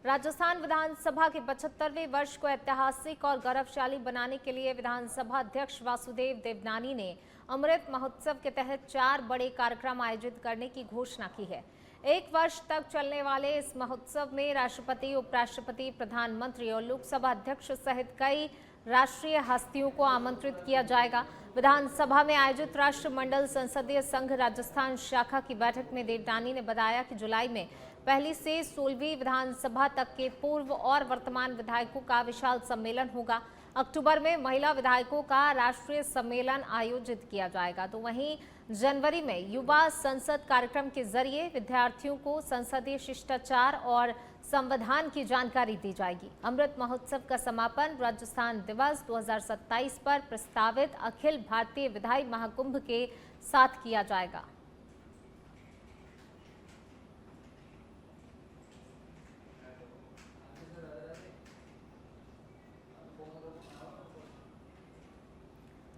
राजस्थान विधानसभा के 75वें वर्ष को ऐतिहासिक और गौरवशाली बनाने के लिए विधानसभा अध्यक्ष वासुदेव देवनानी ने अमृत महोत्सव के तहत 4 बड़े कार्यक्रम आयोजित करने की घोषणा की है। 1 वर्ष तक चलने वाले इस महोत्सव में राष्ट्रपति, उपराष्ट्रपति, प्रधानमंत्री और लोकसभा अध्यक्ष सहित कई राष्ट्रीय हस्तियों को आमंत्रित किया जाएगा। विधानसभा में आयोजित राष्ट्रमंडल संसदीय संघ राजस्थान शाखा की बैठक में देवनानी ने बताया कि जुलाई में पहली से 16वीं विधानसभा तक के पूर्व और वर्तमान विधायकों का विशाल सम्मेलन होगा। अक्टूबर में महिला विधायकों का राष्ट्रीय सम्मेलन आयोजित किया जाएगा। तो वहीं जनवरी में युवा संसद कार्यक्रम के जरिए विद्यार्थियों को संसदीय शिष्टाचार और संविधान की जानकारी दी जाएगी। अमृत महोत्सव का समापन राजस्थान दिवस 2027 पर प्रस्तावित अखिल भारतीय विधायी महाकुंभ के साथ किया जाएगा।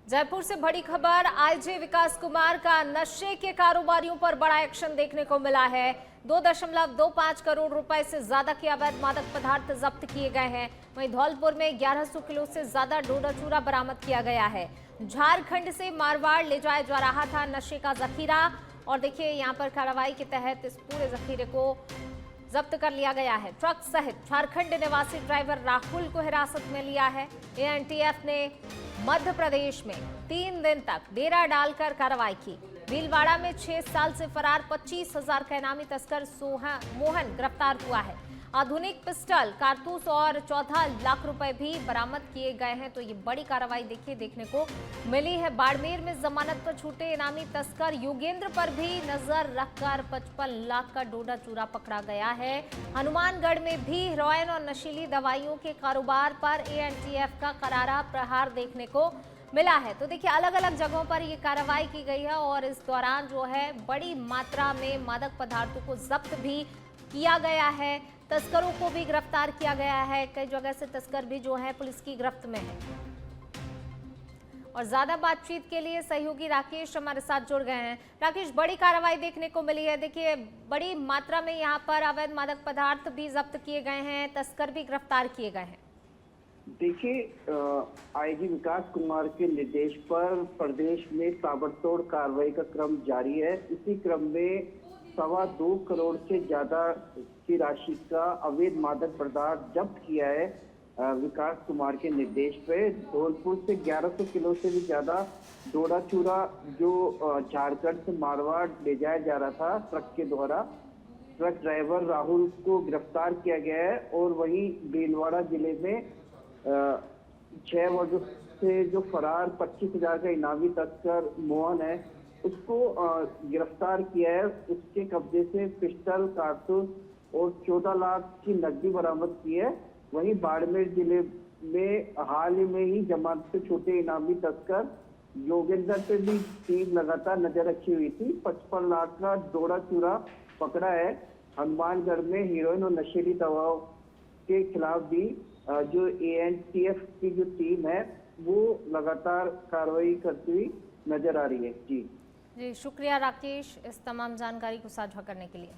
जयपुर से बड़ी खबर, आईजी विकास कुमार का नशे के कारोबारियों पर बड़ा एक्शन देखने को मिला है। 2.25 करोड़ रुपए से ज्यादा के अवैध मादक पदार्थ जब्त किए गए हैं। वहीं धौलपुर में 1100 किलो से ज्यादा डोडा चूरा बरामद किया गया है। झारखंड से मारवाड़ ले जाया जा रहा था नशे का जखीरा और देखिए यहाँ पर कार्रवाई के तहत इस पूरे जखीरे को जब्त कर लिया गया है। ट्रक सहित झारखंड निवासी ड्राइवर राहुल को हिरासत में लिया है। एएनटीएफ ने मध्य प्रदेश में 3 दिन तक डेरा डालकर कार्रवाई की। भीलवाड़ा में 6 साल से फरार 25,000 का इनामी तस्कर मोहन गिरफ्तार हुआ है। आधुनिक पिस्टल, कारतूस और 14 लाख रुपए भी बरामद किए गए हैं। तो ये बड़ी कार्रवाई देखने को मिली है। बाड़मेर में जमानत पर छूटे इनामी तस्कर योगेंद्र पर भी नजर रखकर 55 लाख का डोडा चूरा पकड़ा गया है। हनुमानगढ़ में भी हेरोइन और नशीली दवाइयों के कारोबार पर एएनटीएफ का करारा प्रहार देखने को मिला है। तो देखिए अलग अलग जगहों पर ये कार्रवाई की गई है और इस दौरान जो है बड़ी मात्रा में मादक पदार्थों को जब्त भी किया गया है। तस्करों को भी गिरफ्तार किया गया है। कई जगह से तस्कर भी जो है पुलिस की गिरफ्त में है। और ज्यादा बातचीत के लिए सहयोगी राकेश हमारे साथ जुड़ गए हैं। राकेश, बड़ी कार्रवाई देखने को मिली है। देखिए बड़ी मात्रा में यहाँ पर अवैध मादक पदार्थ भी जब्त किए गए हैं, तस्कर भी गिरफ्तार किए गए हैं। देखिए आईजी विकास कुमार के निर्देश पर प्रदेश में ताबड़तोड़ कार्रवाई का क्रम जारी है। इसी क्रम में 2.25 करोड़ से ज्यादा की राशि का अवैध मादक पदार्थ जब्त किया है विकास कुमार के निर्देश पे। धौलपुर से 1100 किलो से भी ज्यादा डोडा चूरा जो झारखंड से मारवाड़ ले जाया जा रहा था ट्रक के द्वारा, ट्रक ड्राइवर राहुल को गिरफ्तार किया गया है। और वहीं भीलवाड़ा जिले में 6 वर्षों से जो फरार 25,000 का इनामी तस्कर मोहन है उसको गिरफ्तार किया है। उसके कब्जे से पिस्टल, कारतूस और 14 लाख की नकदी बरामद की है। वहीं बाड़मेर जिले में हाल ही में ही जमानत से छूटे इनामी तस्कर योगेंद्र पे भी टीम लगातार नजर रखी हुई थी। 55 लाख का डोडा चूरा पकड़ा है। हनुमानगढ़ में हीरोइन और नशीली दवाओं के खिलाफ भी जो एएनटीएफ की जो टीम है वो लगातार कार्रवाई करती हुई नजर आ रही है। जी शुक्रिया राकेश इस तमाम जानकारी को साझा करने के लिए।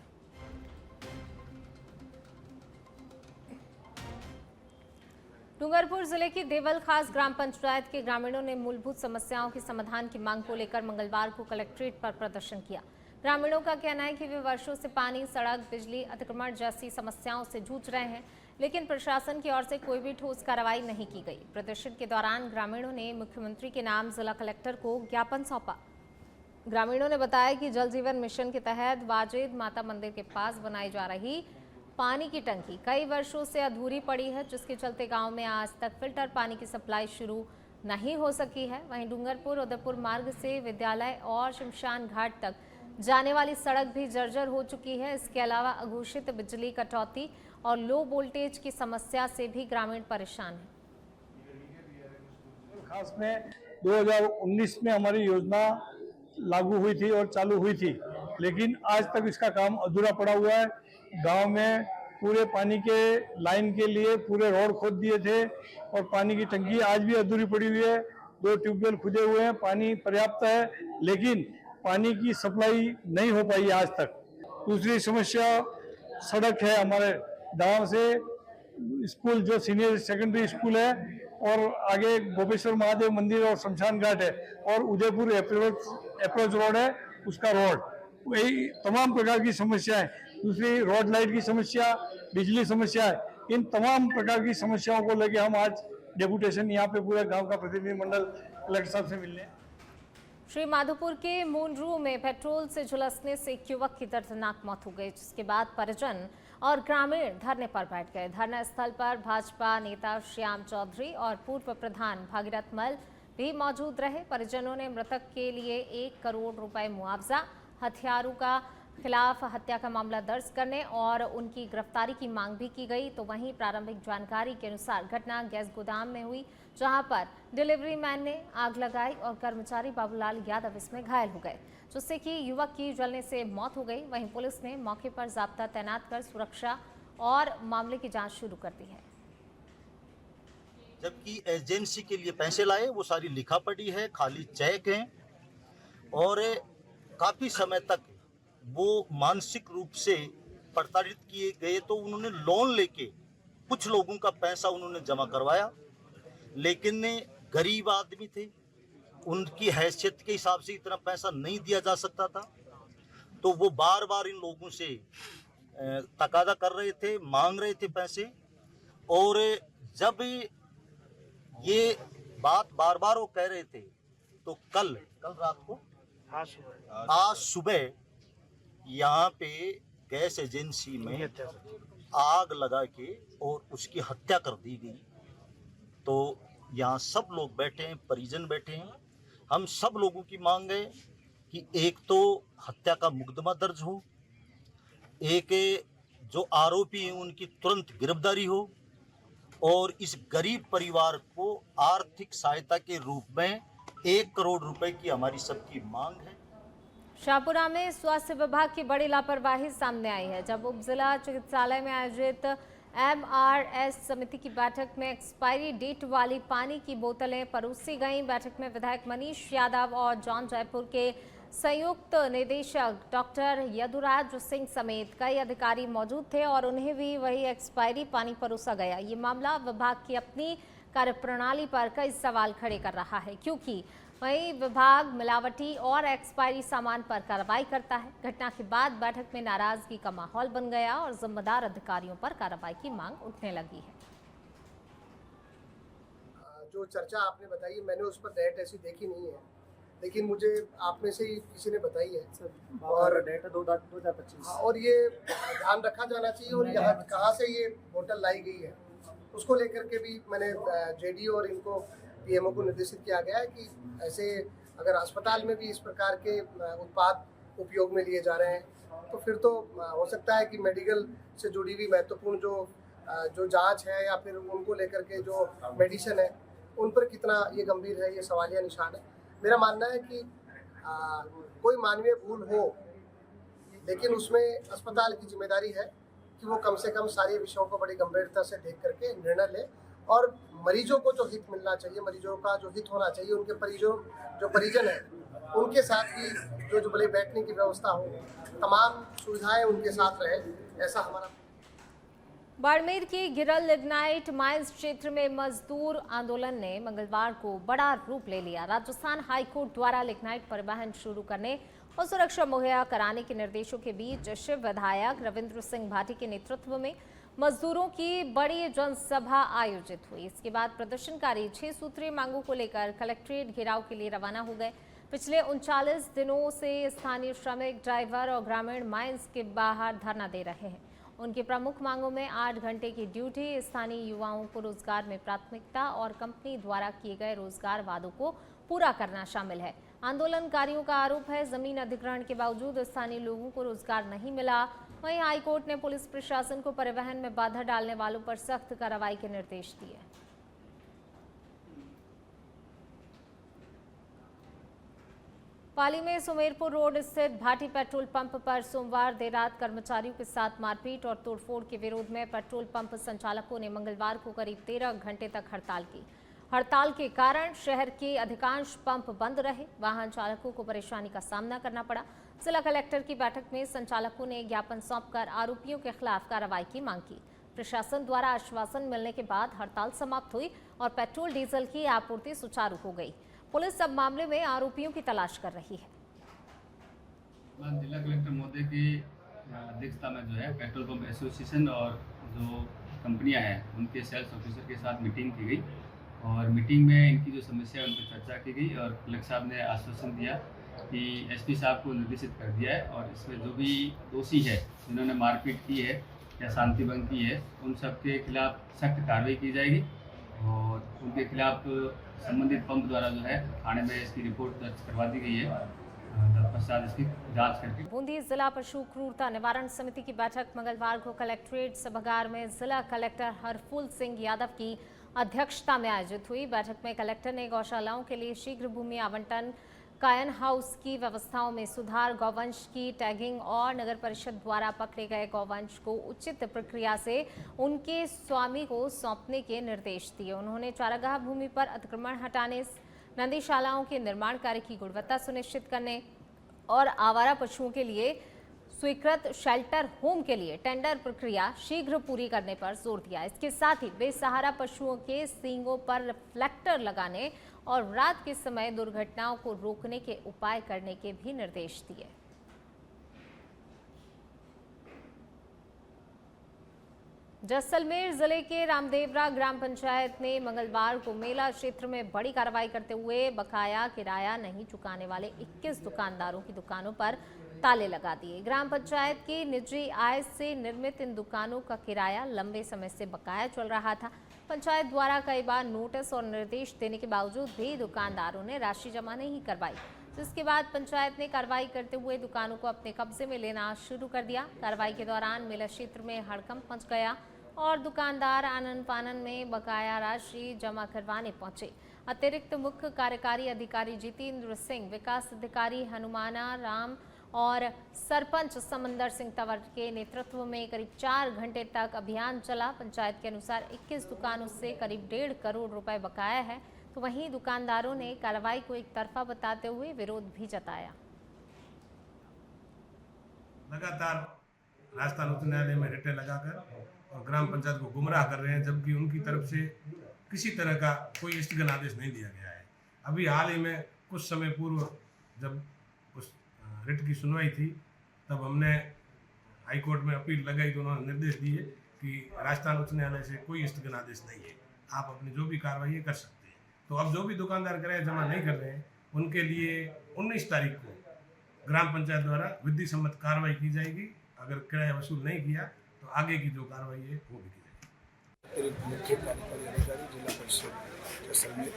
डूंगरपुर जिले की देवल खास ग्राम पंचायत के ग्रामीणों ने मूलभूत समस्याओं के समाधान की मांग को लेकर मंगलवार को कलेक्ट्रेट पर प्रदर्शन किया। ग्रामीणों का कहना है कि वे वर्षों से पानी, सड़क, बिजली, अतिक्रमण जैसी समस्याओं से जूझ रहे हैं, लेकिन प्रशासन की ओर से कोई भी ठोस कार्रवाई नहीं की गई। प्रदर्शन के दौरान ग्रामीणों ने मुख्यमंत्री के नाम जिला कलेक्टर को ज्ञापन सौंपा। ग्रामीणों ने बताया कि जल जीवन मिशन के तहत वाजिद माता मंदिर के पास बनाई जा रही पानी की टंकी कई वर्षों से अधूरी पड़ी है, जिसके चलते गांव में आज तक फिल्टर पानी की सप्लाई शुरू नहीं हो सकी है। वहीं डूंगरपुर उदयपुर मार्ग से विद्यालय और शमशान घाट तक जाने वाली सड़क भी जर्जर हो चुकी है। इसके अलावा अघोषित बिजली कटौती और लो वोल्टेज की समस्या से भी ग्रामीण परेशान है। खास में 2019 में हमारी योजना लागू हुई थी और चालू हुई थी, लेकिन आज तक इसका काम अधूरा पड़ा हुआ है। गांव में पूरे पानी के लाइन के लिए पूरे रोड खोद दिए थे और पानी की टंकी आज भी अधूरी पड़ी हुई है। 2 ट्यूबवेल खुदे हुए हैं, पानी पर्याप्त है, लेकिन पानी की सप्लाई नहीं हो पाई आज तक। दूसरी समस्या सड़क है। हमारे गांव से स्कूल जो सीनियर सेकेंडरी स्कूल है और आगे गोपेश्वर महादेव मंदिर और शमशान घाट है और उदयपुर अप्रोच रोड है उसका रोड, यही तमाम प्रकार की समस्याएं। दूसरी रोड लाइट की समस्या, बिजली समस्या है, इन तमाम प्रकार की समस्याओं को लेकर हम आज डेपुटेशन यहाँ पे पूरे गांव का प्रतिनिधिमंडल कलेक्टर साहब से मिलने। श्री माधोपुर के मुंडरू में पेट्रोल से झुलसने से एक युवक की दर्दनाक मौत हो गई, जिसके बाद परिजन और ग्रामीण धरने पर बैठ गए। धरना स्थल पर भाजपा नेता श्याम चौधरी और पूर्व प्रधान भागीरथ मल भी मौजूद रहे। परिजनों ने मृतक के लिए 1 करोड़ रुपए मुआवजा, हथियारों का खिलाफ हत्या का मामला दर्ज करने और उनकी गिरफ्तारी की मांग भी की गई। तो वहीं प्रारंभिक जानकारी के अनुसार घटना गैस गोदाम में हुई, जहां पर डिलीवरी मैन ने आग लगाई और कर्मचारी बाबूलाल यादव इसमें घायल हो गए, जिससे कि युवक की जलने से मौत हो गई। वहीं पुलिस ने मौके पर जाब्ता तैनात कर सुरक्षा और मामले की जांच शुरू कर दी है। जबकि एजेंसी के लिए पैसे लाए, वो सारी लिखा पड़ी है, खाली चेक हैं और काफ़ी समय तक वो मानसिक रूप से प्रताड़ित किए गए। तो उन्होंने लोन लेके कुछ लोगों का पैसा उन्होंने जमा करवाया, लेकिन गरीब आदमी थे, उनकी हैसियत के हिसाब से इतना पैसा नहीं दिया जा सकता था। तो वो बार बार इन लोगों से तकादा कर रहे थे, मांग रहे थे पैसे। और जब ये बात बार बार वो कह रहे थे, तो कल रात को आज सुबह यहाँ पे गैस एजेंसी में आग लगा के और उसकी हत्या कर दी गई। तो यहाँ सब लोग बैठे हैं, परिजन बैठे हैं। हम सब लोगों की मांग है कि एक तो हत्या का मुकदमा दर्ज हो, एक जो आरोपी हैं उनकी तुरंत गिरफ्तारी हो और इस गरीब परिवार को आर्थिक सहायता के रूप में 1 करोड़ रुपए की हमारी सबकी मांग है। शाहपुरा में स्वास्थ्य विभाग की बड़ी लापरवाही सामने आई है, जब उप जिला चिकित्सालय में आयोजित MRS समिति की बैठक में एक्सपायरी डेट वाली पानी की बोतलें परोसी गईं। बैठक में विधायक मनीष यादव और जॉन जयपुर के संयुक्त निदेशक डॉक्टर यदुराज सिंह समेत कई अधिकारी मौजूद थे और उन्हें भी वही एक्सपायरी पानी परोसा गया। ये मामला विभाग की अपनी कार्यप्रणाली पर कई सवाल खड़े कर रहा है, क्योंकि वहीं विभाग मिलावटी और एक्सपायरी सामान पर कार्रवाई करता है। घटना के बाद बैठक में नाराजगी का माहौल बन गया और जिम्मेदार अधिकारियों पर कार्रवाई की मांग उठने लगी है। जो चर्चा आपने बताई, मैंने उस पर डेट ऐसी देखी नहीं है, लेकिन मुझे आप में से ही किसी ने बताई है और डेट 2025 और ये ध्यान रखा जाना चाहिए। और यहाँ कहाँ से ये बोतल लाई गई है उसको लेकर के भी मैंने जेडी और इनको पीएमओ को निर्देशित किया गया है कि ऐसे अगर अस्पताल में भी इस प्रकार के उत्पाद उपयोग में लिए जा रहे हैं तो फिर तो हो सकता है कि मेडिकल से जुड़ी हुई महत्वपूर्ण जो जांच है या फिर उनको लेकर के जो मेडिसिन है उन पर कितना ये गंभीर है, ये सवालिया निशान है। मेरा मानना है कि कोई मानवीय भूल हो, लेकिन उसमें अस्पताल की जिम्मेदारी है कि वो कम से कम सारे विषयों को बड़ी गंभीरता से देख करके निर्णय ले और मरीजों को जो हित मिलना चाहिए, मरीजों का जो हित होना चाहिए, उनके परिजन है उनके साथ भी जो बड़े बैठने की व्यवस्था हो, तमाम सुविधाएं उनके साथ रहे, ऐसा हमारा। बाड़मेर की गिरल लिग्नाइट माइंस क्षेत्र में मजदूर आंदोलन ने मंगलवार को बड़ा रूप ले लिया। राजस्थान हाईकोर्ट द्वारा लिग्नाइट परिवहन शुरू करने और सुरक्षा मुहैया कराने के निर्देशों के बीच शिव विधायक रविंद्र सिंह भाटी के नेतृत्व में मजदूरों की बड़ी जनसभा आयोजित हुई। इसके बाद प्रदर्शनकारी 6 सूत्रीय मांगों को लेकर कलेक्ट्रेट घेराव के लिए रवाना हो गए। पिछले 39 दिनों से स्थानीय श्रमिक, ड्राइवर और ग्रामीण माइंस के बाहर धरना दे रहे हैं। उनकी प्रमुख मांगों में 8 घंटे की ड्यूटी, स्थानीय युवाओं को रोजगार में प्राथमिकता और कंपनी द्वारा किए गए रोजगार वादों को पूरा करना शामिल है। आंदोलनकारियों का आरोप है, जमीन अधिग्रहण के बावजूद स्थानीय लोगों को रोजगार नहीं मिला। वहीं हाईकोर्ट ने पुलिस प्रशासन को परिवहन में बाधा डालने वालों पर सख्त कार्रवाई के निर्देश दिए। पाली में सुमेरपुर रोड स्थित भाटी पेट्रोल पंप पर सोमवार देर रात कर्मचारियों के साथ मारपीट और तोड़फोड़ के विरोध में पेट्रोल पंप संचालकों ने मंगलवार को करीब 13 घंटे तक हड़ताल की। हड़ताल के कारण शहर के अधिकांश पंप बंद रहे। वाहन चालकों को परेशानी का सामना करना पड़ा। जिला कलेक्टर की बैठक में संचालकों ने ज्ञापन सौंपकर आरोपियों के खिलाफ कार्रवाई की मांग की। प्रशासन द्वारा आश्वासन मिलने के बाद हड़ताल समाप्त हुई और पेट्रोल डीजल की आपूर्ति सुचारू हो गई। पुलिस अब मामले में आरोपियों की तलाश कर रही है। जिला कलेक्टर महोदय की अध्यक्षता में जो है पेट्रोल पंप एसोसिएशन और जो कंपनियां हैं उनके सेल्स ऑफिसर के साथ मीटिंग की गई और मीटिंग में इनकी जो समस्या है उन पर चर्चा की गई और कलेक्टर साहब ने आश्वासन दिया कि एसपी साहब को निर्देशित कर दिया है और इसमें जो भी दोषी है जिन्होंने मारपीट की है या शांति भंग की है उन सब के खिलाफ सख्त कार्रवाई की जाएगी और उनके खिलाफ संबंधित पंप द्वारा जो है थाने में इसकी रिपोर्ट दर्ज करवा दी गई है। तत्पश्चात इसकी जांच करके बूंदी जिला पशु क्रूरता निवारण समिति की बैठक मंगलवार को कलेक्ट्रेट सभागार में जिला कलेक्टर हरफूल सिंह यादव की अध्यक्षता में आयोजित हुई। बैठक में कलेक्टर ने गौशालाओं के लिए शीघ्र भूमि आवंटन, कायन हाउस की व्यवस्थाओं में सुधार, गौवंश की टैगिंग और नगर परिषद द्वारा पकड़े गए गौवंश को उचित प्रक्रिया से उनके स्वामी को सौंपने के निर्देश दिए। उन्होंने चारागाह भूमि पर अतिक्रमण हटाने, नंदीशालाओं के निर्माण कार्य की गुणवत्ता सुनिश्चित करने और आवारा पशुओं के लिए स्वीकृत शेल्टर होम के लिए टेंडर प्रक्रिया शीघ्र पूरी करने पर जोर दिया। इसके साथ ही बेसहारा पशुओं के सींगों पर रिफ्लेक्टर लगाने और रात के समय दुर्घटनाओं को रोकने के उपाय करने के भी निर्देश दिए। जैसलमेर जिले के रामदेवरा ग्राम पंचायत ने मंगलवार को मेला क्षेत्र में बड़ी कार्रवाई करते हुए बकाया किराया नहीं चुकाने वाले 21 दुकानदारों की दुकानों पर ताले लगा दिए। ग्राम पंचायत की निजी आय से निर्मित इन दुकानों का किराया लंबे समय से बकाया चल रहा था। पंचायत द्वारा कई बार नोटिस और निर्देश देने के बावजूद भी दुकानदारों ने राशि जमा नहीं करवाई, जिसके बाद पंचायत ने कार्रवाई करते हुए दुकानों को अपने कब्जे में लेना शुरू कर दिया। कार्रवाई के दौरान मेला क्षेत्र में हड़कंप मच गया और दुकानदार आनन फानन में बकाया राशि जमा करवाने पहुंचे। अतिरिक्त मुख्य कार्यकारी अधिकारी जितेंद्र सिंह, विकास अधिकारी हनुमाना राम और सरपंच समंदर सिंह तंवर के नेतृत्व में करीब 4 घंटे तक अभियान चला। पंचायत के अनुसार 21 दुकानों से करीब 1.5 करोड़ रुपए बकाया है, तो वहीं दुकानदारों ने कार्रवाई को एक तरफा बताते हुए विरोध भी जताया। लगातार राजस्थान उच्च न्यायालय में रिटें लगाकर और ग्राम पंचायत को गुमराह कर रहे हैं, जबकि उनकी तरफ से किसी तरह का कोई स्थगन आदेश नहीं दिया गया है। अभी हाल ही में कुछ समय पूर्व जब उस रिट की सुनवाई थी तब हमने हाईकोर्ट में अपील लगाई तो उन्होंने निर्देश दिए कि राजस्थान उच्च न्यायालय से कोई स्थगन आदेश नहीं है, आप अपनी जो भी कार्रवाई कर सकते हैं। तो अब जो भी दुकानदार किराया जमा नहीं कर रहे हैं उनके लिए 19 तारीख को ग्राम पंचायत द्वारा विधि सम्मत कार्रवाई की जाएगी। अगर किराया वसूल नहीं किया तो आगे की जो कार्रवाई है वो भी की जाएगी। मुख्य कार्यकारी अधिकारी जिला परिषद जैसलमेर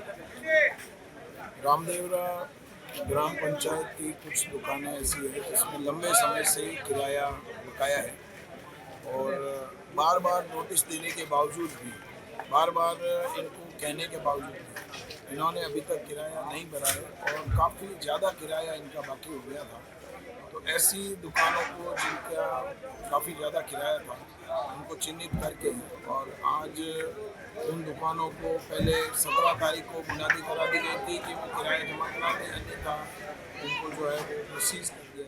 रामदेवरा ग्राम पंचायत की कुछ दुकानें ऐसी है जिसमें लंबे समय से किराया बकाया है और बार बार नोटिस देने के बावजूद भी, बार बार इनको कहने के बावजूद भी इन्होंने अभी तक किराया नहीं भरा है और काफ़ी ज़्यादा किराया इनका बाकी हो गया था। तो ऐसी दुकानों को जिनका काफ़ी ज़्यादा किराया था उनको चिन्हित करके और आज उन दुकानों को पहले 17 तारीख को बुनियादी करा दी गई थी कि वो किराया जमा करा दें, अन्यथा उनको जो है वो सीज कर दिया।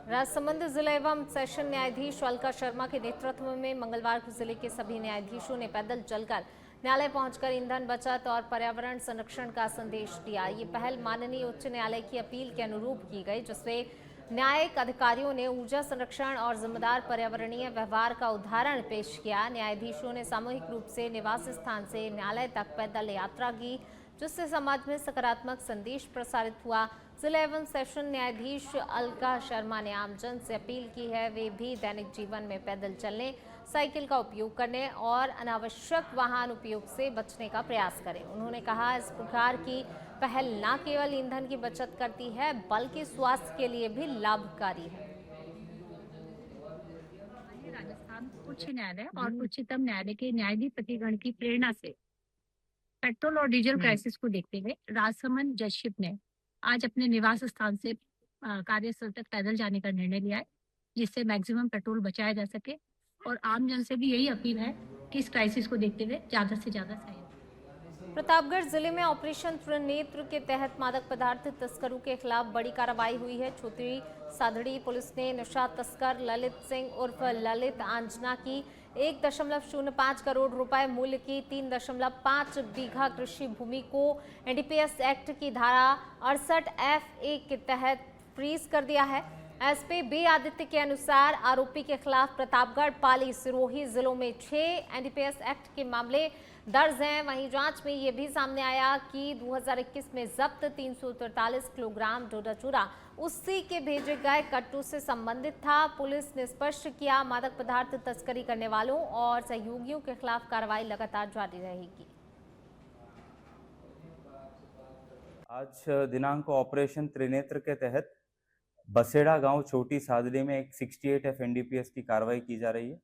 राजसमंद जिला एवं सेशन न्यायाधीश अलका शर्मा के नेतृत्व में मंगलवार को जिले के सभी न्यायाधीशों ने पैदल चलकर न्यायालय पहुंचकर ईंधन बचत और पर्यावरण संरक्षण का संदेश दिया। ये पहल माननीय उच्च न्यायालय की अपील के अनुरूप की गई, जिसमें न्यायिक अधिकारियों ने ऊर्जा संरक्षण और जिम्मेदार पर्यावरणीय व्यवहार का उदाहरण पेश किया। न्यायाधीशों ने सामूहिक रूप से निवास स्थान से न्यायालय तक पैदल यात्रा की, जिससे समाज में सकारात्मक संदेश प्रसारित हुआ। जिला एवं सेशन न्यायाधीश अलका शर्मा ने आमजन से अपील की है वे भी दैनिक जीवन में पैदल चलने, साइकिल का उपयोग करने और अनावश्यक वाहन उपयोग से बचने का प्रयास करें। उन्होंने कहा, इस प्रकार की पहल न केवल ईंधन की बचत करती है बल्कि स्वास्थ्य के लिए भी लाभकारी है। राजस्थान उच्च न्यायालय और उच्चतम न्यायालय के न्यायाधिपतिगण की प्रेरणा से पेट्रोल और डीजल क्राइसिस को देखते हुए राजसमंद जजशिप ने आज अपने निवास स्थान से कार्यस्थल तक पैदल जाने का निर्णय लिया है, जिससे मैक्सिमम पेट्रोल बचाया जा सके। और आम जन से भी यही अपील है कि इस क्राइसिस को देखते हुए ज्यादा से ज्यादा सहयोग। प्रतापगढ़ जिले में ऑपरेशन त्रिनेत्र के तहत मादक पदार्थ तस्करों के खिलाफ बड़ी कार्रवाई हुई है। छोटी साधड़ी पुलिस ने नशा तस्कर ललित सिंह उर्फ ललित आंजना की 1.05 करोड़ रुपए मूल्य की 3.5 बीघा कृषि भूमि को एनडीपीएस एक्ट की धारा 68F1 के तहत फ्रीज कर दिया है। एसपी बी आदित्य के अनुसार आरोपी के खिलाफ प्रतापगढ़, पाली, सिरोही जिलों में 6 एनडीपीएस एक्ट के मामले दर्ज हैं। वहीं जांच में ये भी सामने आया कि 2021 में जब्त 343 किलोग्राम डोडा चूरा उसी के भेजे गए कट्टू से संबंधित था। पुलिस ने स्पष्ट किया, मादक पदार्थ तस्करी करने वालों और सहयोगियों के खिलाफ कार्रवाई लगातार जारी रहेगी। आज दिनांक ऑपरेशन त्रिनेत्र के तहत बसेड़ा गांव छोटी सादड़ी में एक 68F एनडीपीएस की कार्रवाई की जा रही है।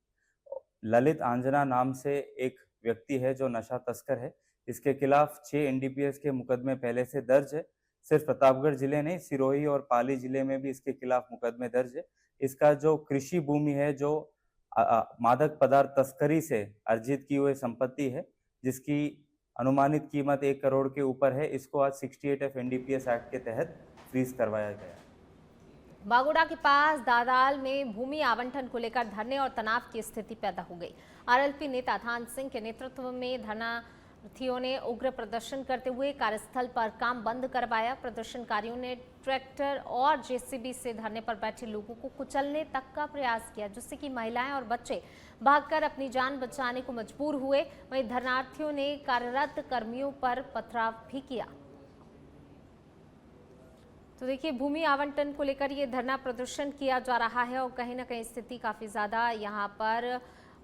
ललित आंजना नाम से एक व्यक्ति है जो नशा तस्कर है। इसके खिलाफ 6 एनडीपीएस के मुकदमे पहले से दर्ज है। सिर्फ प्रतापगढ़ जिले नहीं, सिरोही और पाली जिले में भी इसके खिलाफ मुकदमे दर्ज है। इसका जो कृषि भूमि है, जो मादक पदार्थ तस्करी से अर्जित की हुई संपत्ति है, जिसकी अनुमानित कीमत 1 करोड़ के ऊपर है, इसको आज 68F एनडीपीएस एक्ट के तहत फ्रीज करवाया गया। बागोड़ा के पास दादाल में भूमि आवंटन को लेकर धरने और तनाव की स्थिति पैदा हो गई। आरएलपी नेता थान सिंह के नेतृत्व में धरनार्थियों ने उग्र प्रदर्शन करते हुए कार्यस्थल पर काम बंद करवाया। प्रदर्शनकारियों ने ट्रैक्टर और जेसीबी से धरने पर बैठे लोगों को कुचलने तक का प्रयास किया, जिससे कि महिलाएं और बच्चे भागकर अपनी जान बचाने को मजबूर हुए। वहीं धरनार्थियों ने कार्यरत कर्मियों पर पथराव भी किया। तो देखिए, भूमि आवंटन को लेकर ये धरना प्रदर्शन किया जा रहा है और कहीं ना कहीं स्थिति काफ़ी ज़्यादा यहाँ पर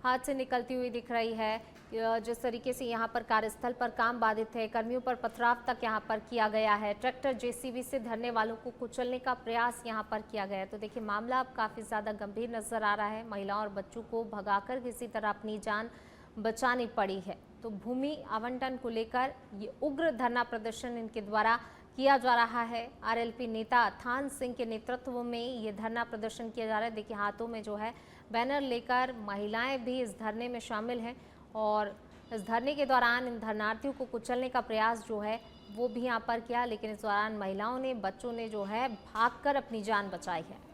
हाथ से निकलती हुई दिख रही है। जिस तरीके से यहाँ पर कार्यस्थल पर काम बाधित है, कर्मियों पर पथराव तक यहाँ पर किया गया है, ट्रैक्टर जेसीबी से धरने वालों को कुचलने का प्रयास यहाँ पर किया गया है। तो देखिए, मामला अब काफ़ी ज़्यादा गंभीर नजर आ रहा है। महिलाओं और बच्चों को भगाकर किसी तरह अपनी जान बचानी पड़ी है। तो भूमि आवंटन को लेकर ये उग्र धरना प्रदर्शन इनके द्वारा किया जा रहा है। आरएलपी नेता थान सिंह के नेतृत्व में ये धरना प्रदर्शन किया जा रहा है। देखिए, हाथों में जो है बैनर लेकर महिलाएं भी इस धरने में शामिल हैं और इस धरने के दौरान इन धरनार्थियों को कुचलने का प्रयास जो है वो भी यहाँ पर किया, लेकिन इस दौरान महिलाओं ने, बच्चों ने जो है भागकर अपनी जान बचाई है।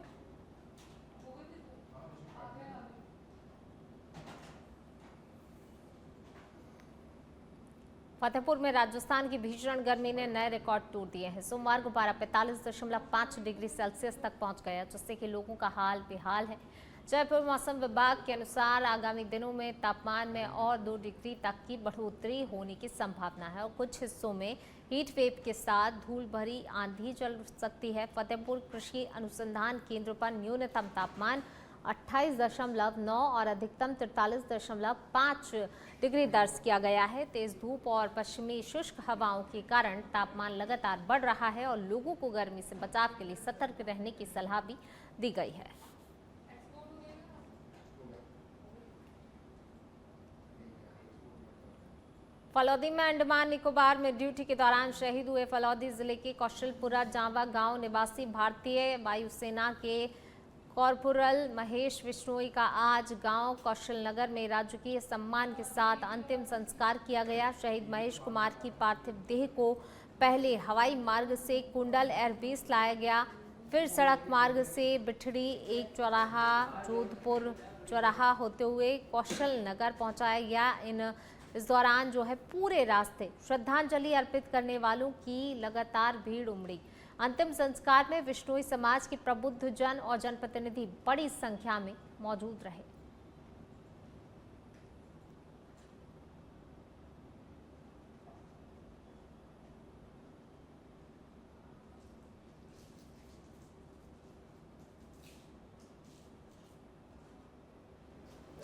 फतेहपुर में राजस्थान की भीषण गर्मी ने नए रिकॉर्ड तोड़ दिए हैं। सोमवार को पारा 45.5 डिग्री सेल्सियस तक पहुंच गया, जिससे कि लोगों का हाल बेहाल है। जयपुर मौसम विभाग के अनुसार आगामी दिनों में तापमान में और 2 डिग्री तक की बढ़ोतरी होने की संभावना है और कुछ हिस्सों में हीट वेव के साथ धूल भरी आंधी चल सकती है। फतेहपुर कृषि अनुसंधान केंद्र पर न्यूनतम तापमान 28.9 और अधिकतम 43.5 डिग्री दर्ज किया गया है। तेज धूप और पश्चिमी शुष्क हवाओं के कारण तापमान लगातार बढ़ रहा है और लोगों को गर्मी से बचाव के लिए सतर्क रहने की सलाह भी दी गई है। फलौदी में अंडमान निकोबार में ड्यूटी के दौरान शहीद हुए फलौदी जिले के कौशलपुरा जावा गांव निवासी भारतीय वायुसेना के कॉर्पोरल महेश बिश्नोई का आज गांव कौशलनगर में राजकीय सम्मान के साथ अंतिम संस्कार किया गया। शहीद महेश कुमार की पार्थिव देह को पहले हवाई मार्ग से कुंडल एयरबेस लाया गया, फिर सड़क मार्ग से बिठड़ी एक चौराहा जोधपुर चौराहा होते हुए कौशलनगर पहुंचाया गया। इस दौरान जो है पूरे रास्ते श्रद्धांजलि अर्पित करने वालों की लगातार भीड़ उमड़ी। अंतिम संस्कार में विश्नोई समाज के प्रबुद्ध जन और जनप्रतिनिधि बड़ी संख्या में मौजूद रहे।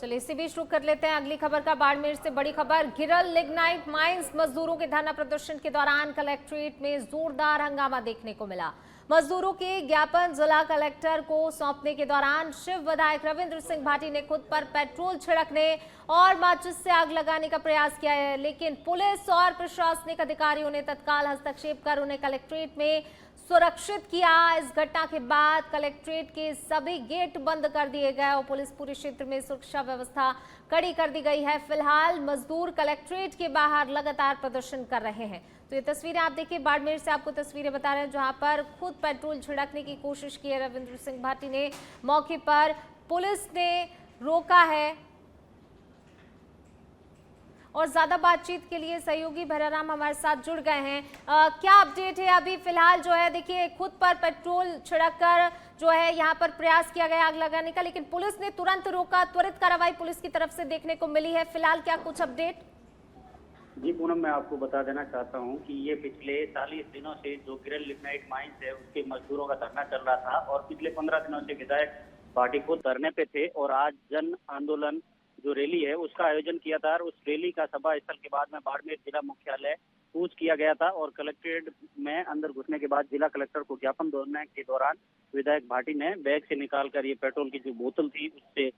चलिए इसी बीच रुक कर लेते हैं अगली खबर का। बाड़मेर से बड़ी खबर, गिरल लिग्नाइट माइंस मजदूरों के धरना प्रदर्शन के दौरान कलेक्ट्रेट में जोरदार हंगामा देखने को मिला। मजदूरों के ज्ञापन जिला कलेक्टर को सौंपने के दौरान शिव विधायक रविंद्र सिंह भाटी ने खुद पर पेट्रोल छिड़कने और माचिस से आग लगाने का प्रयास किया है, लेकिन पुलिस और प्रशासनिक अधिकारियों ने तत्काल हस्तक्षेप कर उन्हें कलेक्ट्रेट में सुरक्षित किया। इस घटना के बाद कलेक्ट्रेट के सभी गेट बंद कर दिए गए और पुलिस पूरे क्षेत्र में सुरक्षा व्यवस्था कड़ी कर दी गई है। फिलहाल मजदूर कलेक्ट्रेट के बाहर लगातार प्रदर्शन कर रहे हैं। तो ये तस्वीरें आप देखिए, बाड़मेर से आपको तस्वीरें बता रहे हैं जहां पर खुद पेट्रोल छिड़कने की कोशिश की है रविंद्र सिंह भाटी ने। मौके पर पुलिस ने रोका है और ज्यादा बातचीत के लिए सहयोगी भैराराम हमारे साथ जुड़ गए हैं। क्या अपडेट है अभी फिलहाल? जो है देखिए, खुद पर पेट्रोल छिड़क कर जो है यहाँ पर प्रयास किया गया आग लगाने का, लेकिन पुलिस ने तुरंत रोका। त्वरित कार्रवाई पुलिस की तरफ से देखने को मिली है। फिलहाल क्या कुछ अपडेट? जी पूनम, मैं आपको बता देना चाहता हूं कि ये पिछले 40 दिनों से जो गिरल लिग्नाइट माइंस है उसके मजदूरों का धरना चल रहा था और पिछले 15 दिनों से विधायक पार्टी को धरने पे थे और आज जन आंदोलन जो रैली है उसका आयोजन किया था। और उस रैली का सभा स्थल के बाद में बाड़मेर जिला मुख्यालय कूच किया गया था और कलेक्ट्रेट में अंदर घुसने के बाद जिला कलेक्टर को ज्ञापन देने के दौरान विधायक भाटी ने बैग से निकालकर ये पेट्रोल की जो बोतल थी उससे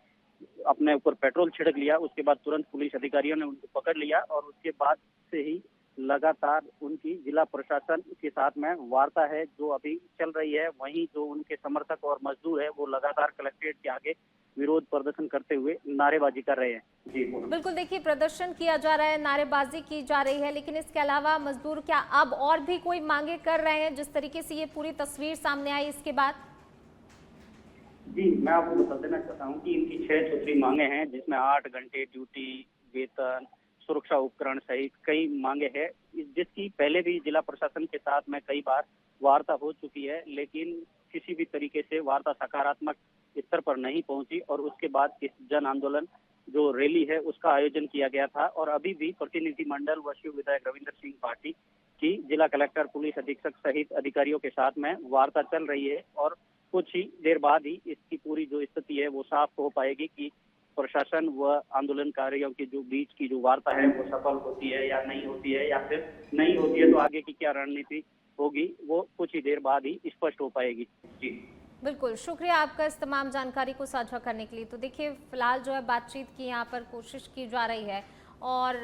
अपने ऊपर पेट्रोल छिड़क लिया। उसके बाद तुरंत पुलिस अधिकारियों ने उनको पकड़ लिया और उसके बाद से ही लगातार उनकी जिला प्रशासन के साथ में वार्ता है जो अभी चल रही है। वहीं जो उनके समर्थक और मजदूर है वो लगातार कलेक्ट्रेट के आगे विरोध प्रदर्शन करते हुए नारेबाजी कर रहे हैं। जी बिल्कुल, देखिए प्रदर्शन किया जा रहा है, नारेबाजी की जा रही है, लेकिन इसके अलावा मजदूर क्या अब और भी कोई मांगे कर रहे हैं जिस तरीके से ये पूरी तस्वीर सामने आई इसके बाद? जी, मैं आपको बता देना चाहता हूँ कि इनकी 6 सूत्री मांगे हैं जिसमें 8 घंटे ड्यूटी, वेतन, सुरक्षा उपकरण सहित कई मांगे हैं, जिसकी पहले भी जिला प्रशासन के साथ में कई बार वार्ता हो चुकी है, लेकिन किसी भी तरीके से वार्ता सकारात्मक स्तर पर नहीं पहुंची और उसके बाद इस जन आंदोलन जो रैली है उसका आयोजन किया गया था। और अभी भी प्रतिनिधिमंडल व शिव विधायक रविंद्र सिंह पार्टी की जिला कलेक्टर, पुलिस अधीक्षक सहित अधिकारियों के साथ में वार्ता चल रही है और कुछ ही देर बाद ही इसकी पूरी जो स्थिति है वो साफ हो पाएगी कि प्रशासन व आंदोलनकारियों के जो बीच की जो वार्ता है वो सफल होती है या नहीं होती है, या फिर नहीं होती है तो आगे की क्या रणनीति होगी वो कुछ ही देर बाद ही स्पष्ट हो पाएगी। जी बिल्कुल, शुक्रिया आपका इस तमाम जानकारी को साझा करने के लिए। तो देखिए, फिलहाल जो है बातचीत की यहाँ पर कोशिश की जा रही है और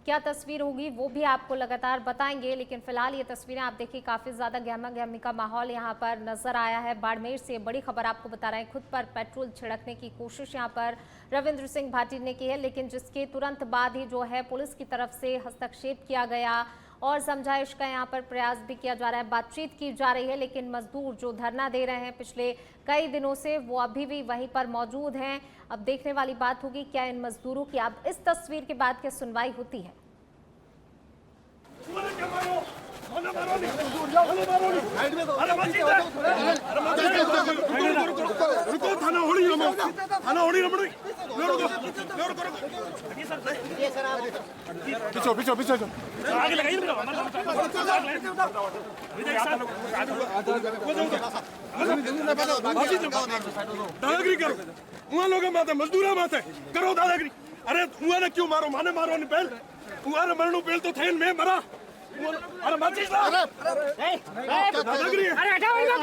क्या तस्वीर होगी वो भी आपको लगातार बताएंगे, लेकिन फिलहाल ये तस्वीरें आप देखिए, काफ़ी ज़्यादा गहमा गहमी का माहौल यहाँ पर नजर आया है। बाड़मेर से बड़ी खबर आपको बता रहे हैं, खुद पर पेट्रोल छिड़कने की कोशिश यहाँ पर रविंद्र सिंह भाटी ने की है, लेकिन जिसके तुरंत बाद ही जो है पुलिस की तरफ से हस्तक्षेप किया गया और समझाइश का यहाँ पर प्रयास भी किया जा रहा है, बातचीत की जा रही है। लेकिन मजदूर जो धरना दे रहे हैं पिछले कई दिनों से वो अभी भी वहीं पर मौजूद हैं। अब देखने वाली बात होगी क्या इन मजदूरों की अब इस तस्वीर के बाद क्या सुनवाई होती है। आगे लगाइए दादागिरी करो, वहाँ लोग माते मजदूर माते करो दादागिरी। अरे वहाँ ने क्यों मारो, माने मारो नहीं पहल, वहाँ ने मरनू पहल तो थे मैं मरा। अरे माचिस ला, दादागिरी है। अरे हटाओ इनको,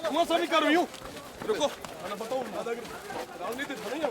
वहाँ सभी करो यूँ, रुको मैं बताऊँ दादागिरी राजनीति नहीं है।